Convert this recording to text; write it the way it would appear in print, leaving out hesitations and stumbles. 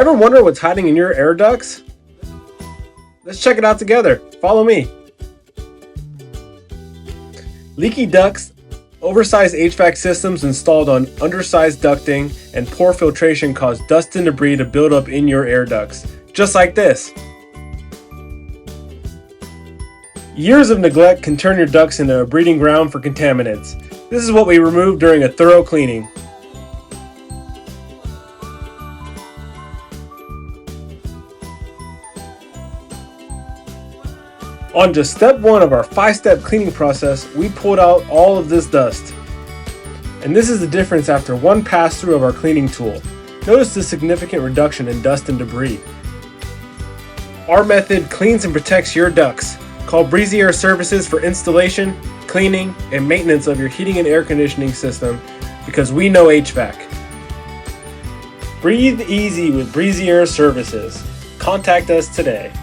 Ever wonder what's hiding in your air ducts? Let's check it out together. Follow me. Leaky ducts, oversized HVAC systems installed on undersized ducting, and poor filtration cause dust and debris to build up in your air ducts, just like this. Years of neglect can turn your ducts into a breeding ground for contaminants. This is what we remove during a thorough cleaning. On just step 1 of our 5-step cleaning process, we pulled out all of this dust. And this is the difference after one pass through of our cleaning tool. Notice the significant reduction in dust and debris. Our method cleans and protects your ducts. Call Breezy Air Services for installation, cleaning, and maintenance of your heating and air conditioning system, because we know HVAC. Breathe easy with Breezy Air Services. Contact us today.